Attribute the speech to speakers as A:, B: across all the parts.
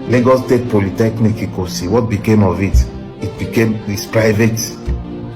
A: Lagos State Polytechnic Ikosi, what became of it? It became this private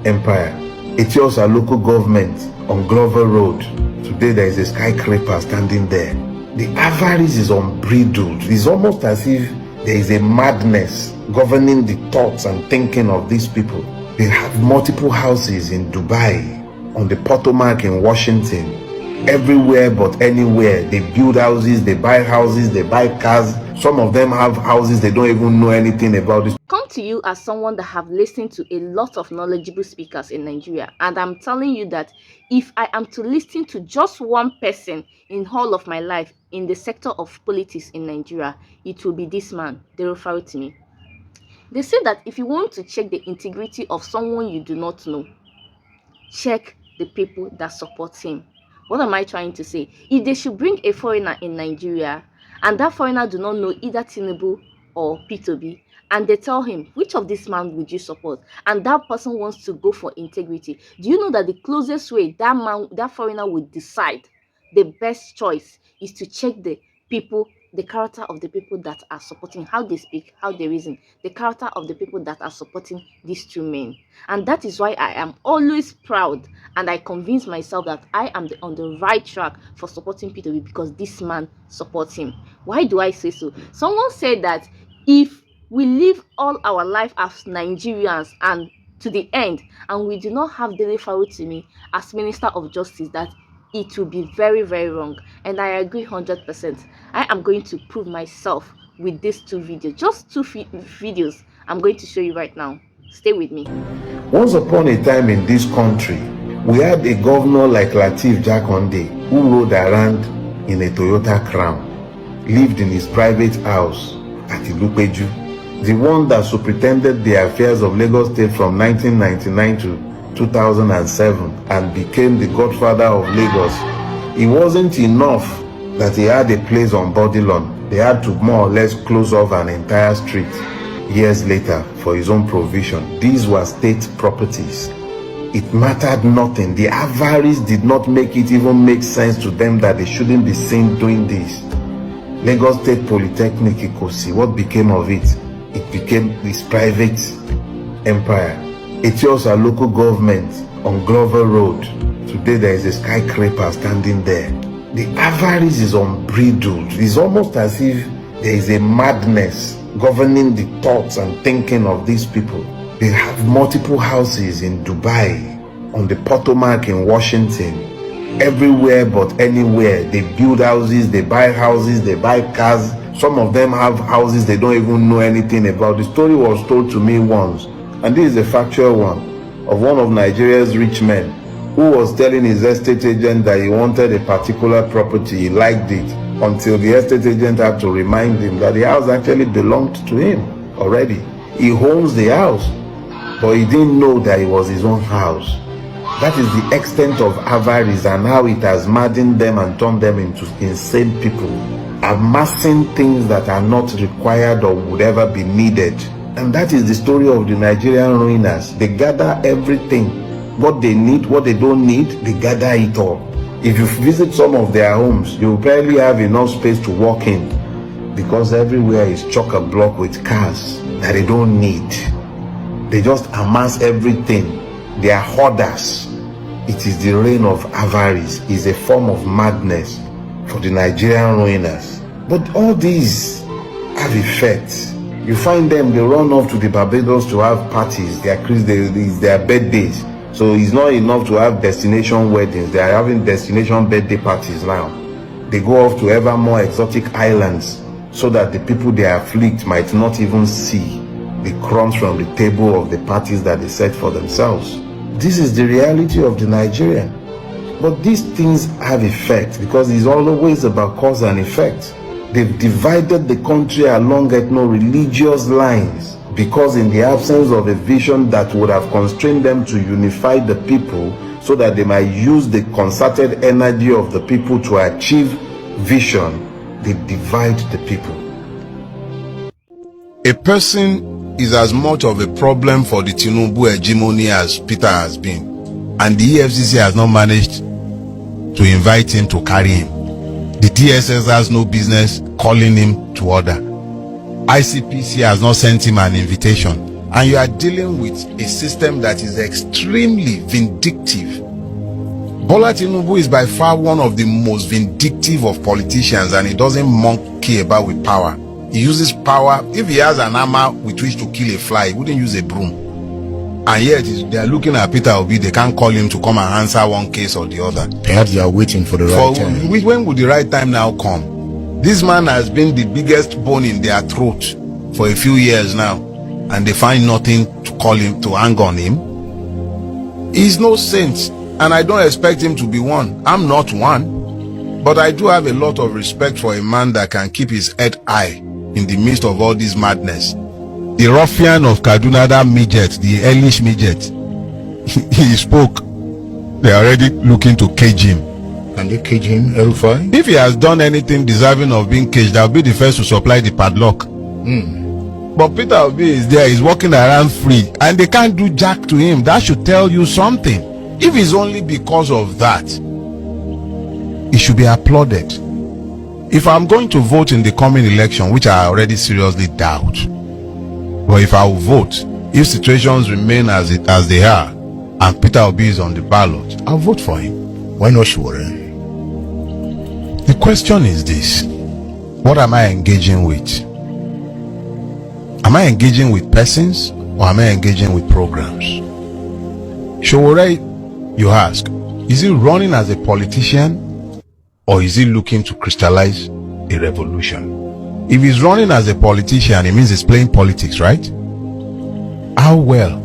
A: empire. Etiosa local government on Glover Road. Today there is a skyscraper standing there. The avarice is unbridled. It's almost as if there is a madness governing the thoughts and thinking of these people. They have multiple houses in Dubai, on the Potomac in Washington, everywhere but anywhere. They build houses, they buy houses, they buy cars. Some of them have houses they don't even know anything about this.
B: Come to you as someone that have listened to a lot of knowledgeable speakers in Nigeria, and I'm telling you that if I am to listen to just one person in all of my life in the sector of politics in Nigeria, it will be this man, Dele Farotimi. They say that if you want to check the integrity of someone you do not know, check the people that support him. What am I trying to say? If they should bring a foreigner in Nigeria and that foreigner do not know either Tinubu or P2B, and they tell him, which of this man would you support? And that person wants to go for integrity. Do you know that the closest way that foreigner would decide the best choice is to check the people, the character of the people that are supporting, how they speak, how they reason, the character of the people that are supporting these two men. And that is why I am always proud and I convince myself that I am on the right track for supporting P2B because this man supports him. Why do I say so? Someone said that if we live all our life as Nigerians and to the end, and we do not have Dele Farotimi as Minister of Justice, that it will be very, very wrong. And I agree 100%. I am going to prove myself with these two videos. Just two videos I'm going to show you right now. Stay with me.
A: Once upon a time in this country, we had a governor like Lateef Jakonde who rode around in a Toyota Crown, lived in his private house at Ilupeju, the one that superintended the affairs of Lagos State from 1999 to 2007 and became the godfather of Lagos. It wasn't enough that he had a place on Bodilon. They had to more or less close off an entire street years later for his own provision. These were state properties. It mattered nothing. The avarice did not make it even make sense to them that they shouldn't be seen doing this. Lagos State Polytechnic Ikosi, what became of it? It became this private empire. Etiosa local government on Glover Road. Today there is a skyscraper standing there. The avarice is unbridled. It's almost as if there is a madness governing the thoughts and thinking of these people. They have multiple houses in Dubai, on the Potomac in Washington, everywhere but anywhere. They build houses, they buy houses, they buy cars. Some of them have houses they don't even know anything about. The story was told to me once, and this is a factual one, of one of Nigeria's rich men who was telling his estate agent that he wanted a particular property. He liked it until the estate agent had to remind him that the house actually belonged to him already. He owns the house, but he didn't know that it was his own house. That is the extent of avarice and how it has maddened them and turned them into insane people, amassing things that are not required or would ever be needed. And that is the story of the Nigerian ruiners. They gather everything. What they need, what they don't need, they gather it all. If you visit some of their homes, you will barely have enough space to walk in because everywhere is chock-a-block with cars that they don't need. They just amass everything. They are hoarders. It is the reign of avarice. It's a form of madness for the Nigerian ruiners. But all these have effects. You find them, they run off to the Barbados to have parties, their birthdays. So it's not enough to have destination weddings. They are having destination birthday parties now. They go off to ever more exotic islands so that the people they afflict might not even see the crumbs from the table of the parties that they set for themselves. This is the reality of the Nigerian. But these things have effect because it's always about cause and effect. They've divided the country along ethno-religious lines because in the absence of a vision that would have constrained them to unify the people so that they might use the concerted energy of the people to achieve vision, they divide the people.
C: A person is as much of a problem for the Tinubu hegemony as Peter has been, and the EFCC has not managed to invite him to carry him. The DSS has no business calling him to order. ICPC has not sent him an invitation. And you are dealing with a system that is extremely vindictive. Bola Tinubu is by far one of the most vindictive of politicians, and he doesn't monkey about with power. He uses power. If he has an hammer with which to kill a fly, he wouldn't use a broom. And yet they are looking at Peter Obi. They can't call him to come and answer one case or the other.
D: Perhaps they are waiting for the right time.
C: When would the right time now come? This man has been the biggest bone in their throat for a few years now, and they find nothing to call him, to hang on him. He's no saint, and I don't expect him to be one. I'm not one, but I do have a lot of respect for a man that can keep his head high in the midst of all this madness. The ruffian of Kaduna, that midget, the English midget, he spoke. They are already looking to cage him.
D: Can they cage him, El-Rufai?
C: If he has done anything deserving of being caged, I'll be the first to supply the padlock. But Peter Obi is there, he's walking around free, and they can't do jack to him. That should tell you something. If it's only because of that, it should be applauded. If I'm going to vote in the coming election, which I already seriously doubt, but if I will vote, if situations remain as they are, and Peter Obi is on the ballot, I'll vote for him.
D: Why not Shore?
C: The question is this: what am I engaging with? Am I engaging with persons, or am I engaging with programs? Showore, you ask, is he running as a politician, or is he looking to crystallize a revolution? If he's running as a politician, it means he's playing politics, right? How well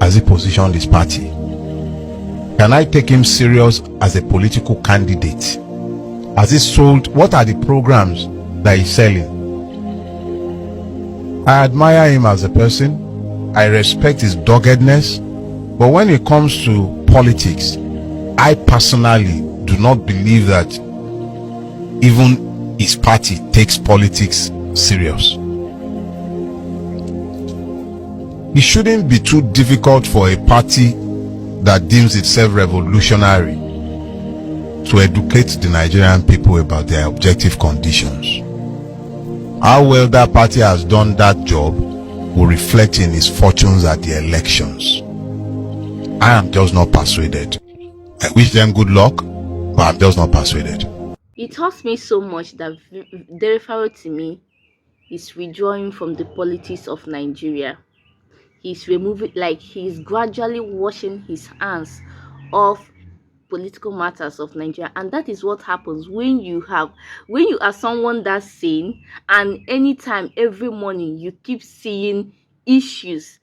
C: has he positioned his party? Can I take him serious as a political candidate? Has he sold? What are the programs that he's selling? I admire him as a person. I respect his doggedness. But when it comes to politics, I personally do not believe that even his party takes politics serious. It shouldn't be too difficult for a party that deems itself revolutionary to educate the Nigerian people about their objective conditions. How well that party has done that job will reflect in its fortunes at the elections. I am just not persuaded. I wish them good luck, but I'm just not persuaded.
B: It hurts me so much that Dele Farotimi is withdrawing from the politics of Nigeria. He's removing, like he's gradually washing his hands off political matters of Nigeria, and that is what happens when you are someone that's sane, and anytime, every morning, you keep seeing issues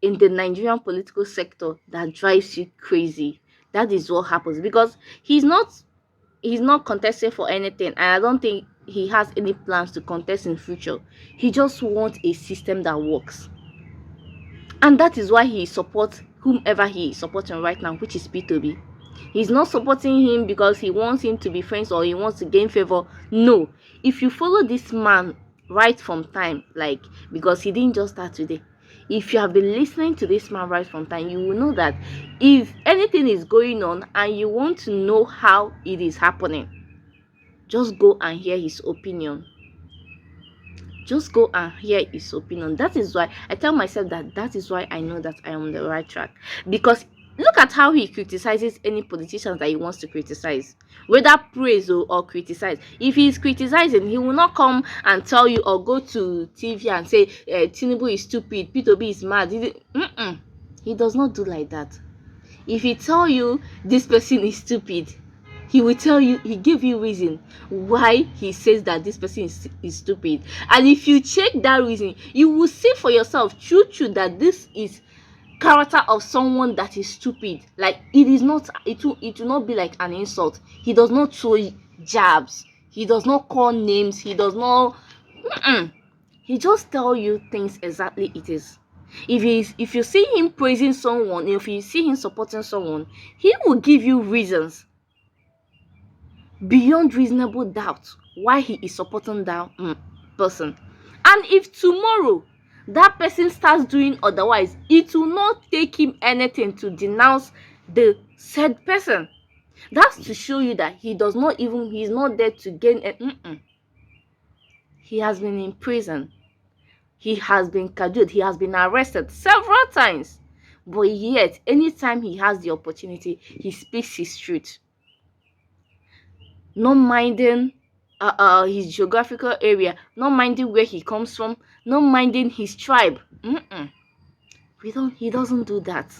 B: in the Nigerian political sector that drives you crazy. That is what happens, because he's not contesting for anything, and I don't think he has any plans to contest in future. He just wants a system that works, and that is why he supports whomever he is supporting right now, which is P2B. He's not supporting him because he wants him to be friends or he wants to gain favor. No, if you follow this man right from time, like, because he didn't just start today, if you have been listening to this man right from time, you will know that if anything is going on and you want to know how it is happening, just go and hear his opinion. Just go and hear his opinion. That is why I tell myself that is why I know that I am on the right track. Because look at how he criticizes any politicians that he wants to criticize, whether praise or criticize. If he's criticizing, he will not come and tell you or go to TV and say Tinubu is stupid, P2B is mad. He does not do like that. If he tell you this person is stupid, he will tell you, he give you reason why he says that this person is stupid. And if you check that reason, you will see for yourself, true, that this is character of someone that is stupid. Like, it is not, it will not be like an insult. He does not throw jabs. He does not call names. He does not. He just tell you things exactly it is. If you see him praising someone, if you see him supporting someone, he will give you reasons beyond reasonable doubt why he is supporting that person. And if tomorrow that person starts doing otherwise, it will not take him anything to denounce the said person. That's to show you that he's not there to gain He has been in prison. He has been cajoled, he has been arrested several times, but yet anytime he has the opportunity, he speaks his truth, not minding his geographical area, not minding where he comes from, not minding his tribe. He doesn't do that.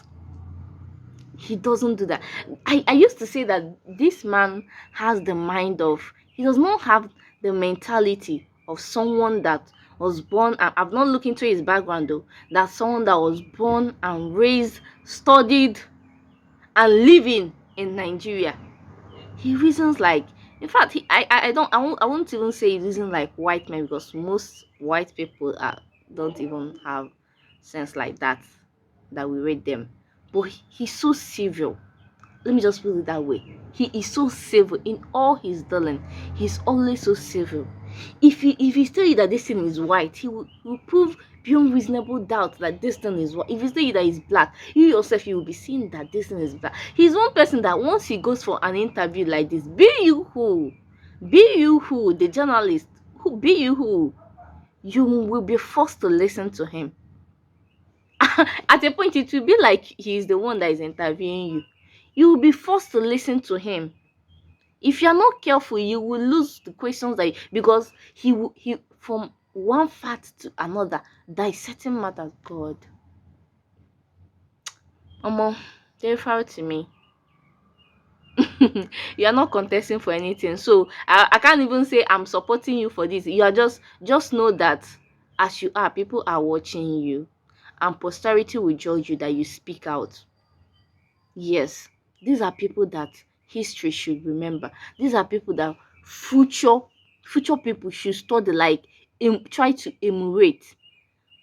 B: He doesn't do that. I used to say that this man has the mind of, he does not have the mentality of someone that was born, and I've not looked into his background though, that someone that was born and raised, studied and living in Nigeria. He reasons like, in fact, I won't even say he reasons like white men, because most white people don't even have sense like that we read them. But he's so civil. Let me just put it that way. He is so civil in all his dealing. He's always so civil. If he tell you that this thing is white, he will prove beyond reasonable doubt that this thing is white. If he tell you that it's black, you yourself, you will be seeing that this thing is black. He's one person that once he goes for an interview like this, be you who, the journalist, be you who, you will be forced to listen to him. At a point, it will be like he's the one that is interviewing you. You will be forced to listen to him. If you're not careful, you will lose the questions that because he from one fact to another, dissecting matters. God, Dele Farotimi, you are not contesting for anything, so I can't even say I'm supporting you for this. You are just know that as you are, people are watching you, and posterity will judge you that you speak out. Yes, these are people that history should remember. These are people that future people should study, like try to emulate.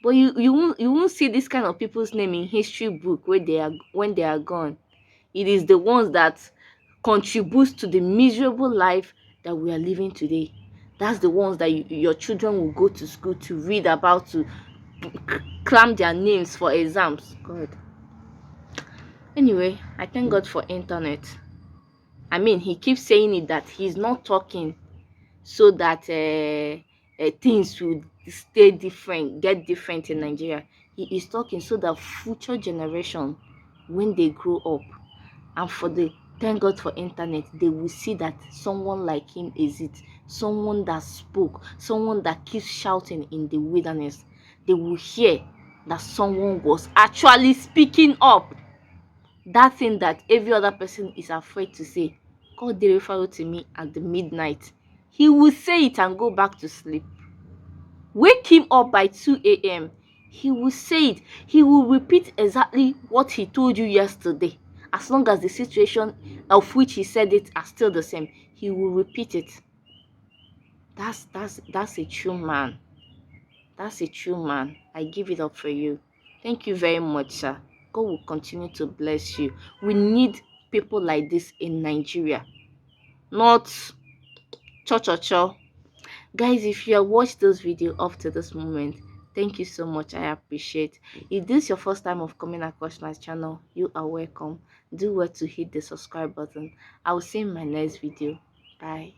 B: But you won't see this kind of people's name in history book when they are gone. It is the ones that contribute to the miserable life that we are living today. That's the ones that your children will go to school to read about, to cram their names for exams. God. Anyway, I thank God for internet. I mean, he keeps saying it that he's not talking so that things will stay different, get different in Nigeria. He is talking so that future generation, when they grow up, and for the thank God for internet, they will see that someone like him is it, someone that spoke, someone that keeps shouting in the wilderness. They will hear that someone was actually speaking up. That thing that every other person is afraid to say. God Dele Farotimi at the midnight. He will say it and go back to sleep. Wake him up by 2 a.m. He will say it. He will repeat exactly what he told you yesterday. As long as the situation of which he said it are still the same, he will repeat it. That's a true man. That's a true man. I give it up for you. Thank you very much, sir. God will continue to bless you. We need people like this in Nigeria. Not cho. Guys, if you have watched this video up to this moment, thank you so much. I appreciate. If this is your first time of coming across my channel, you are welcome. Do well to hit the subscribe button. I will see you in my next video. Bye.